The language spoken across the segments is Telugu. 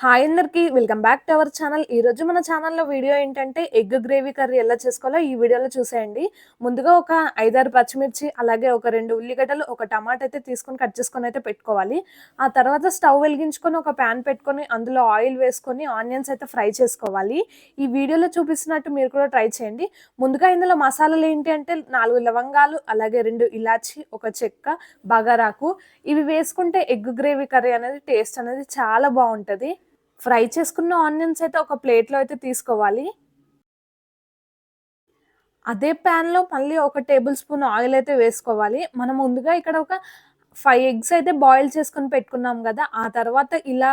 హాయ్ అందరికి welcome back to our channel. ఈరోజు మన ఛానల్లో వీడియో ఏంటంటే ఎగ్ గ్రేవీ కర్రీ ఎలా చేసుకోవాలో ఈ వీడియోలో చూసేయండి. ముందుగా ఒక 5-6 పచ్చిమిర్చి, అలాగే ఒక 2 ఉల్లిగడ్డలు, ఒక టమాటా అయితే తీసుకొని కట్ చేసుకొని అయితే పెట్టుకోవాలి. ఆ తర్వాత స్టవ్ వెలిగించుకొని ఒక ప్యాన్ పెట్టుకొని అందులో ఆయిల్ వేసుకొని ఆనియన్స్ అయితే ఫ్రై చేసుకోవాలి. ఈ వీడియోలో చూపిస్తున్నట్టు మీరు కూడా ట్రై చేయండి. ముందుగా ఇందులో మసాలాలు ఏంటి అంటే 4 లవంగాలు, అలాగే 2 ఇలాచి, ఒక చెక్క, బగారాకు ఇవి వేసుకుంటే ఎగ్ గ్రేవీ కర్రీ అనేది టేస్ట్ అనేది చాలా బాగుంటుంది. ఫ్రై చేసుకున్న ఆనియన్స్ అయితే ఒక ప్లేట్‌లో అయితే తీసుకోవాలి. అదే ప్యాన్‌లో మళ్ళీ ఒక టేబుల్ స్పూన్ ఆయిల్ అయితే వేసుకోవాలి. మనం ముందుగా ఇక్కడ ఒక 5 ఎగ్స్ అయితే బాయిల్ చేసుకొని పెట్టుకున్నాం గదా! ఆ తర్వాత ఇలా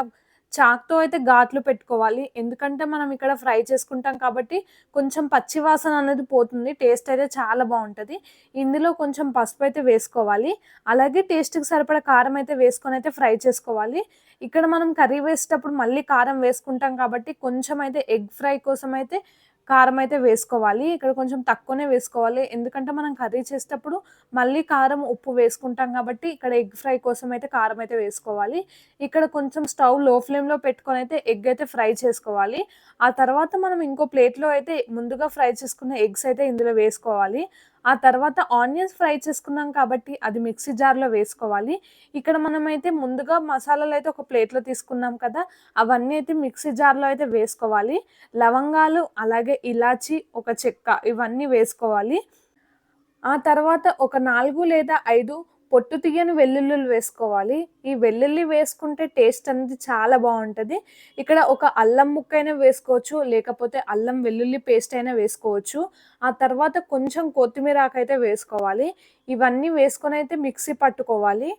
చాక్‌తో అయితే ఘాట్లు పెట్టుకోవాలి. ఎందుకంటే మనం ఇక్కడ ఫ్రై చేసుకుంటాం కాబట్టి కొంచెం పచ్చి వాసన అనేది పోతుంది. టేస్ట్ అయితే చాలా బావుంటది. ఇందులో కొంచెం పసుపు అయితే వేసుకోవాలి. అలాగే టేస్ట్‌కి సరిపడా కారం అయితే వేసుకొని అయితే ఫ్రై చేసుకోవాలి. ఇక్కడ మనం కర్రీ వేసేటప్పుడు మళ్ళీ కారం వేసుకుంటాం కాబట్టి కొంచెం అయితే ఎగ్ ఫ్రై కోసం అయితే కారం అయితే వేసుకోవాలి. ఇక్కడ కొంచెం తక్కువనే వేసుకోవాలి. ఎందుకంటే మనం కర్రీ చేసేటప్పుడు మళ్ళీ కారం, ఉప్పు వేసుకుంటాం కాబట్టి ఇక్కడ ఎగ్ ఫ్రై కోసం అయితే కారం అయితే వేసుకోవాలి. ఇక్కడ కొంచెం స్టవ్ లో ఫ్లేమ్‌లో పెట్టుకొని అయితే ఎగ్ అయితే ఫ్రై చేసుకోవాలి. ఆ తర్వాత మనం ఇంకో ప్లేట్‌లో అయితే ముందుగా ఫ్రై చేసుకున్న ఎగ్స్ అయితే ఇందులో వేసుకోవాలి. ఆ తర్వాత ఆనియన్స్ ఫ్రై చేసుకున్నాం కాబట్టి అది మిక్సీ జార్‌లో వేసుకోవాలి. ఇక్కడ మనమైతే ముందుగా మసాలాలైతే ఒక ప్లేట్‌లో తీసుకున్నాం కదా! అవన్నీ అయితే మిక్సీ జార్‌లో అయితే వేసుకోవాలి. లవంగాలు, అలాగే ఇలాచి, ఒక చెక్క ఇవన్నీ వేసుకోవాలి. ఆ తర్వాత ఒక 4 లేదా 5 పొట్టు తీయని వెల్లుల్లిలు వేసుకోవాలి. ఈ వెల్లుల్లి వేసుకుంటే టేస్ట్ అనేది చాలా బావుంటది. ఇక్కడ ఒక అల్లం ముక్కైనా వేసుకోవచ్చు, లేకపోతే అల్లం వెల్లుల్లి పేస్ట్ అయినా వేసుకోవచ్చు. ఆ తర్వాత కొంచెం కొత్తిమీర ఆకైతే వేసుకోవాలి. ఇవన్నీ వేసుకొనైతే మిక్సీ పట్టుకోవాలి.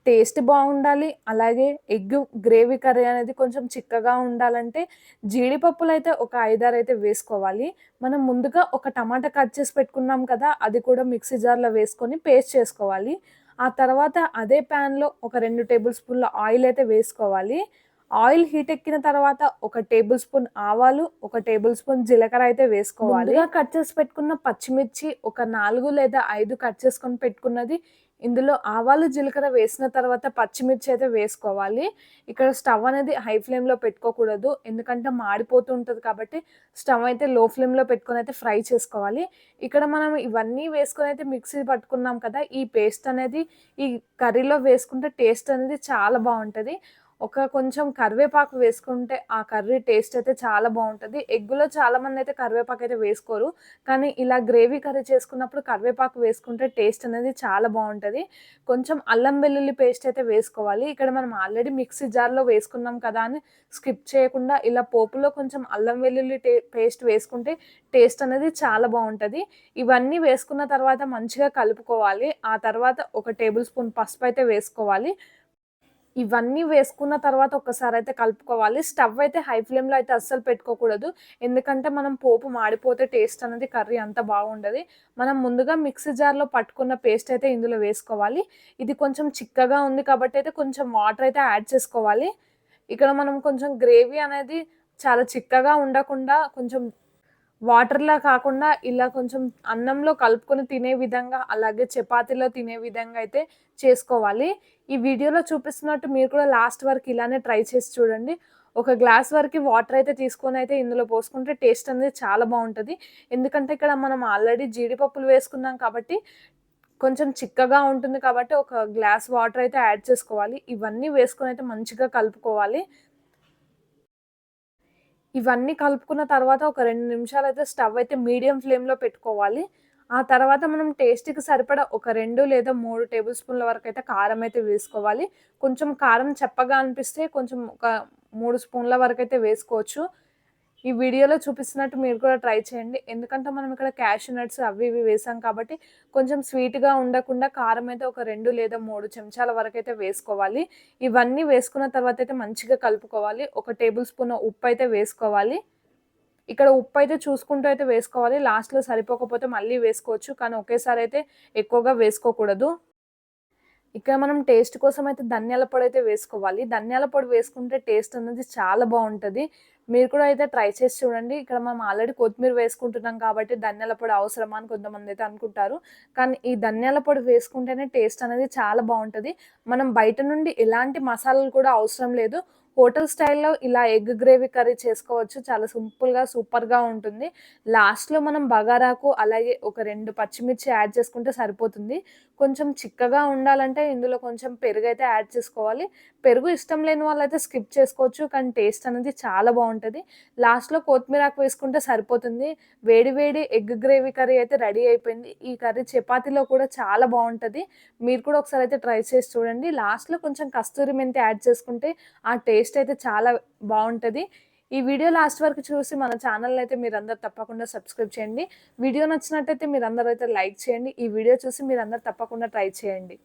టేస్ట్ బావుండాలి. అలాగే ఎగ్ గ్రేవీ కర్రీ అనేది కొంచెం చిక్కగా ఉండాలంటే జీడిపప్పులైతే ఒక 5, 6 అయితే వేసుకోవాలి. మనం ముందుగా ఒక టమాటా కట్ చేసి పెట్టుకున్నాం కదా! అది కూడా మిక్సీ జార్‌లో వేసుకొని పేస్ట్ చేసుకోవాలి. ఆ తర్వాత అదే ప్యాన్‌లో ఒక 2 టేబుల్ స్పూన్ల ఆయిల్ అయితే వేసుకోవాలి. ఆయిల్ హీట్ ఎక్కిన తర్వాత ఒక టేబుల్ స్పూన్ ఆవాలు, ఒక టేబుల్ స్పూన్ జీలకర్ర అయితే వేసుకోవాలి. ముందుగా కట్ చేసి పెట్టుకున్న పచ్చిమిర్చి ఒక 4 లేదా 5 కట్ చేసుకొని పెట్టుకున్నది ఇందులో ఆవాలు, జీలకర్ర వేసిన తర్వాత పచ్చిమిర్చి అయితే వేసుకోవాలి. ఇక్కడ స్టవ్ అనేది హై ఫ్లేమ్‌లో పెట్టుకోకూడదు. ఎందుకంటే మాడిపోతూ ఉంటది కాబట్టి స్టవ్ అయితే లో ఫ్లేమ్‌లో పెట్టుకొని అయితే ఫ్రై చేసుకోవాలి. ఇక్కడ మనం ఇవన్నీ వేసుకొని అయితే మిక్సీ పట్టుకున్నాం కదా! ఈ పేస్ట్ అనేది ఈ కర్రీలో వేసుకుంటే టేస్ట్ అనేది చాలా బావుంటది. కొంచెం కరివేపాకు వేసుకుంటే ఆ కర్రీ టేస్ట్ అయితే చాలా బావుంటది. ఎగ్గులో చాలామందయితే కరివేపాకయితే వేసుకోరు. కానీ ఇలా గ్రేవీ కర్రీ చేసుకున్నప్పుడు కరివేపాకు వేసుకుంటే టేస్ట్ అనేది చాలా బావుంటది. కొంచెం అల్లం వెల్లుల్లి పేస్ట్ అయితే వేసుకోవాలి. ఇక్కడ మనం ఆల్రెడీ మిక్సీ జార్‌లో వేసుకున్నాం కదా అని స్కిప్ చేయకుండా ఇలా పోపులో కొంచెం అల్లం వెల్లుల్లి పేస్ట్ వేసుకుంటే టేస్ట్ అనేది చాలా బావుంటది. ఇవన్నీ వేసుకున్న తర్వాత మంచిగా కలుపుకోవాలి. ఆ తర్వాత ఒక టేబుల్ స్పూన్ పసుపయితే వేసుకోవాలి. ఇవన్నీ వేసుకున్న తర్వాత ఒక్కసారయితే కలుపుకోవాలి. స్టవ్ అయితే హై ఫ్లేమ్‌లో అయితే అస్సలు పెట్టుకోకూడదు. ఎందుకంటే మనం పోపు మాడిపోతే టేస్ట్ అనేది కర్రీ అంత బాగుండది. మనం ముందుగా మిక్సీ జార్‌లో పట్టుకున్న పేస్ట్ అయితే ఇందులో వేసుకోవాలి. ఇది కొంచెం చిక్కగా ఉంది కాబట్టి అయితే కొంచెం వాటర్ అయితే యాడ్ చేసుకోవాలి. ఇక్కడ మనం కొంచెం గ్రేవీ అనేది చాలా చిక్కగా ఉండకుండా కొంచెం వాటర్‌లా కాకుండా ఇలా కొంచెం అన్నంలో కలుపుకొని తినే విధంగా, అలాగే చపాతీలో తినే విధంగా అయితే చేసుకోవాలి. ఈ వీడియోలో చూపిస్తున్నట్టు మీరు కూడా లాస్ట్ వరకు ఇలానే ట్రై చేసి చూడండి. ఒక గ్లాస్ వరకి వాటర్ అయితే తీసుకొనైతే ఇందులో పోసుకుంటే టేస్ట్ అనేది చాలా బావుంటది. ఎందుకంటే ఇక్కడ మనం ఆల్రెడీ జీడిపప్పులు వేసుకున్నాం కాబట్టి కొంచెం చిక్కగా ఉంటుంది కాబట్టి ఒక గ్లాస్ వాటర్ అయితే యాడ్ చేసుకోవాలి. ఇవన్నీ వేసుకొనైతే మంచిగా కలుపుకోవాలి. ఇవన్నీ కలుపుకున్న తర్వాత ఒక 2 నిమిషాలయితే స్టవ్ అయితే మీడియం ఫ్లేమ్‌లో పెట్టుకోవాలి. ఆ తర్వాత మనం టేస్ట్‌కి సరిపడా ఒక 2 లేదా 3 టేబుల్ స్పూన్ల వరకైతే కారం అయితే వేసుకోవాలి. కొంచెం కారం చప్పగా అనిపిస్తే కొంచెం ఒక 3 స్పూన్ల వరకైతే వేసుకోవచ్చు. ఈ వీడియోలో చూపిస్తున్నట్టు మీరు కూడా ట్రై చేయండి. ఎందుకంటే మనం ఇక్కడ క్యాష్యూ నట్స్ అవి ఇవి వేసాం కాబట్టి కొంచెం స్వీట్‌గా ఉండకుండా కారం అయితే ఒక 2 లేదా 3 చెంచాల వరకైతే వేసుకోవాలి. ఇవన్నీ వేసుకున్న తర్వాత అయితే మంచిగా కలుపుకోవాలి. ఒక టేబుల్ స్పూన్ ఉప్పయితే వేసుకోవాలి. ఇక్కడ ఉప్పయితే చూసుకుంటూ అయితే వేసుకోవాలి. లాస్ట్‌లో సరిపోకపోతే మళ్ళీ వేసుకోవచ్చు. కానీ ఒకేసారి అయితే ఎక్కువగా వేసుకోకూడదు. ఇక్కడ మనం టేస్ట్ కోసం అయితే ధనియాల పొడైతే వేసుకోవాలి. ధనియాల పొడి వేసుకుంటే టేస్ట్ అనేది చాలా బావుంటది. మీరు కూడా అయితే ట్రై చేసి చూడండి. ఇక్కడ మనం ఆల్రెడీ కొత్తిమీర వేసుకుంటున్నాం కాబట్టి ధనియాల పొడి అవసరమా అని కొంతమందైతే అనుకుంటారు. కానీ ఈ ధనియాల పొడి వేసుకుంటేనే టేస్ట్ అనేది చాలా బావుంటది. మనం బయట నుండి ఎలాంటి మసాలాలు కూడా అవసరం లేదు. హోటల్ స్టైల్‌లో ఇలా ఎగ్ గ్రేవీ కర్రీ చేసుకోవచ్చు. చాలా సింపుల్‌గా, సూపర్‌గా ఉంటుంది. లాస్ట్‌లో మనం బగారాకు అలాగే ఒక 2 పచ్చిమిర్చి యాడ్ చేసుకుంటే సరిపోతుంది. కొంచెం చిక్కగా ఉండాలంటే ఇందులో కొంచెం పెరుగైతే యాడ్ చేసుకోవాలి. పెరుగు ఇష్టం లేని వాళ్ళైతే స్కిప్ చేసుకోవచ్చు. కానీ టేస్ట్ అనేది చాలా బావుంటది. లాస్ట్‌లో కొత్తిమీరాకు వేసుకుంటే సరిపోతుంది. వేడి వేడి ఎగ్ గ్రేవీ కర్రీ అయితే రెడీ అయిపోయింది. ఈ కర్రీ చపాతీలో కూడా చాలా బావుంటది. మీరు కూడా ఒకసారి అయితే ట్రై చేసి చూడండి. లాస్ట్‌లో కొంచెం కస్తూరి మెంతి యాడ్ చేసుకుంటే ఆ టేస్ట్ అయితే చాలా బావుంటది. ఈ వీడియో లాస్ట్ వరకు చూసి మన ఛానల్‌ని అయితే మీరందరూ తప్పకుండా సబ్స్క్రైబ్ చేయండి. వీడియో నచ్చినట్టయితే మీరందరూ అయితే లైక్ చేయండి. ఈ వీడియో చూసి మీరందరూ తప్పకుండా ట్రై చేయండి.